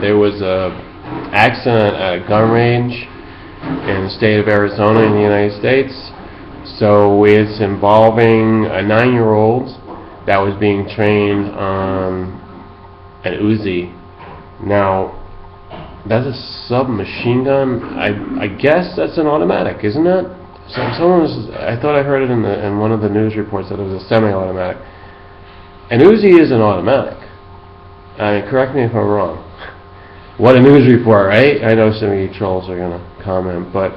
there was a accident at a gun range in the state of Arizona in the United States. So it's involving a 9-year-old that was being trained on an UZI. Now, that's a submachine gun. I guess that's an automatic, isn't it? So I thought I heard it in one of the news reports that it was a semi-automatic. An UZI is an automatic. I mean, correct me if I'm wrong. What a news report, right? I know some of you trolls are going to comment, but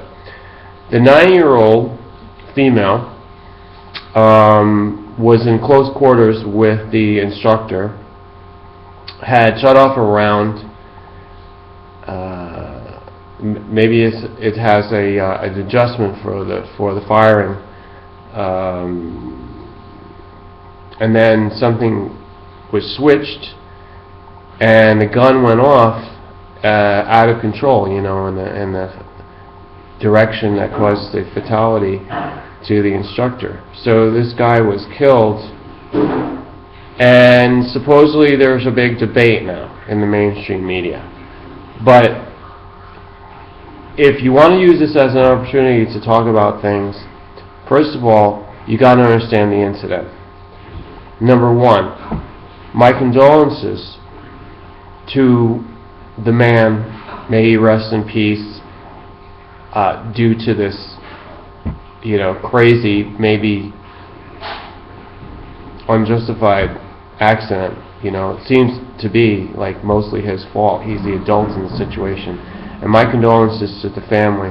the 9-year-old female was in close quarters with the instructor, had shut off a round. Maybe it has an adjustment for the firing, and then something was switched, and the gun went off out of control, in the direction that caused the fatality to the instructor. So this guy was killed, and supposedly there's a big debate now in the mainstream media. But if you want to use this as an opportunity to talk about things, first of all, you got to understand the incident. Number one, my condolences to the man, may he rest in peace, due to this, crazy, maybe unjustified accident. It seems to be like mostly his fault. He's the adult in the situation. And my condolences to the family.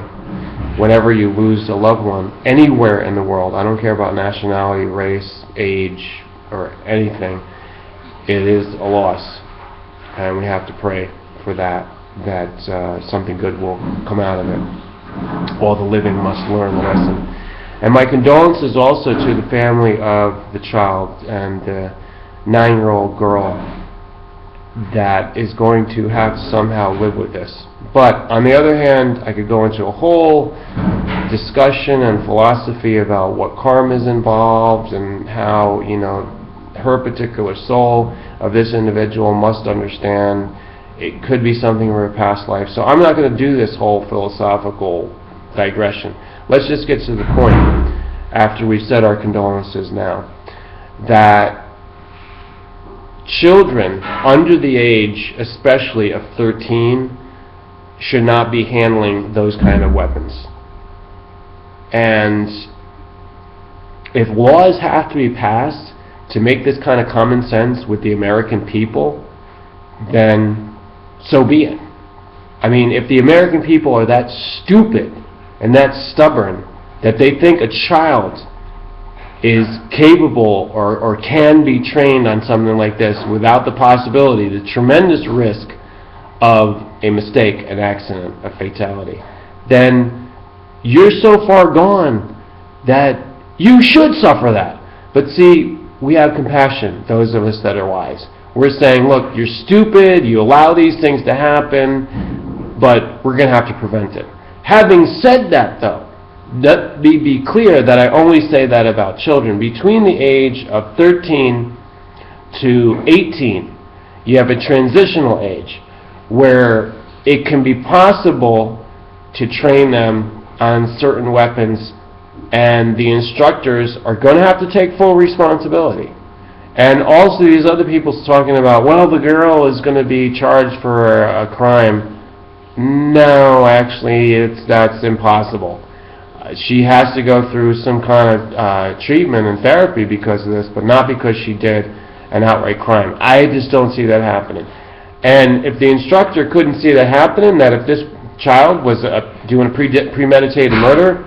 Whenever you lose a loved one, anywhere in the world, I don't care about nationality, race, age, or anything, it is a loss. And we have to pray for that something good will come out of it. All the living must learn the lesson. And my condolences also to the family of the child and the 9-year-old girl that is going to have to somehow live with this. But on the other hand, I could go into a whole discussion and philosophy about what karma is involved and how, her particular soul of this individual must understand it could be something from her past life. So I'm not going to do this whole philosophical digression. Let's just get to the point, after we've said our condolences now, that children under the age, especially of 13, should not be handling those kind of weapons. And if laws have to be passed to make this kind of common sense with the American people, then so be it. I mean, if the American people are that stupid and that stubborn that they think a child is capable or can be trained on something like this without the possibility, the tremendous risk of a mistake, an accident, a fatality, then you're so far gone that you should suffer that. But see, we have compassion, those of us that are wise. We're saying, look, you're stupid, you allow these things to happen, but we're going to have to prevent it. Having said that, though, let me be clear that I only say that about children. Between the age of 13 to 18, you have a transitional age where it can be possible to train them on certain weapons, and the instructors are going to have to take full responsibility. And also these other people talking about, well, the girl is going to be charged for a crime. No, actually, that's impossible. She has to go through some kind of treatment and therapy because of this, but not because she did an outright crime. I just don't see that happening. And if the instructor couldn't see that happening, that if this child was doing a premeditated murder,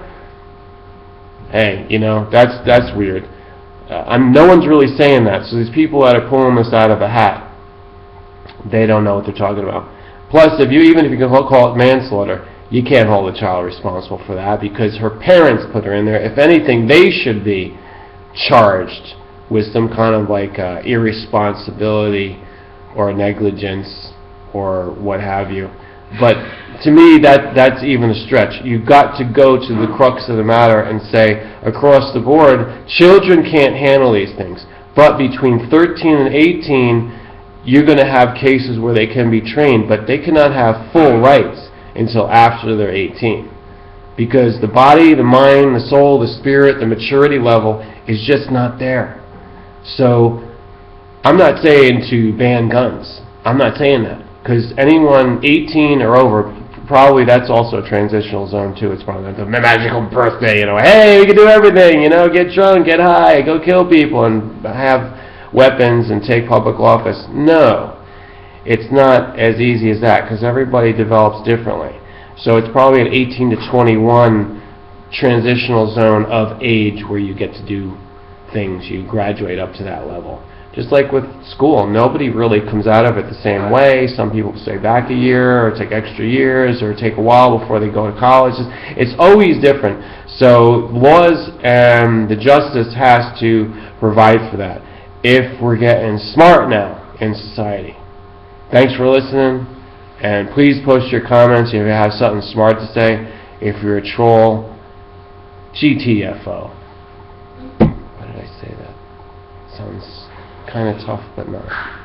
hey, that's weird. No one's really saying that. So these people that are pulling this out of a hat, they don't know what they're talking about. Plus, even if you can call it manslaughter, you can't hold the child responsible for that because her parents put her in there. If anything, they should be charged with some kind of irresponsibility or negligence or what have you. But to me, that's even a stretch. You've got to go to the crux of the matter and say, across the board, children can't handle these things. But between 13 and 18, you're going to have cases where they can be trained, but they cannot have full rights until after they're 18. Because the body, the mind, the soul, the spirit, the maturity level is just not there. So, I'm not saying to ban guns. I'm not saying that. Because anyone 18 or over, probably that's also a transitional zone too. It's probably the magical birthday, hey, we can do everything, get drunk, get high, go kill people, and have weapons and take public office. No. It's not as easy as that, because everybody develops differently. So it's probably an 18 to 21 transitional zone of age where you get to do things. You graduate up to that level. Just like with school, nobody really comes out of it the same way. Some people stay back a year, or take extra years, or take a while before they go to college. It's always different. So laws and the justice has to provide for that if we're getting smart now in society. Thanks for listening, and please post your comments if you have something smart to say. If you're a troll, GTFO. Why did I say that? Sounds kind of tough, but not.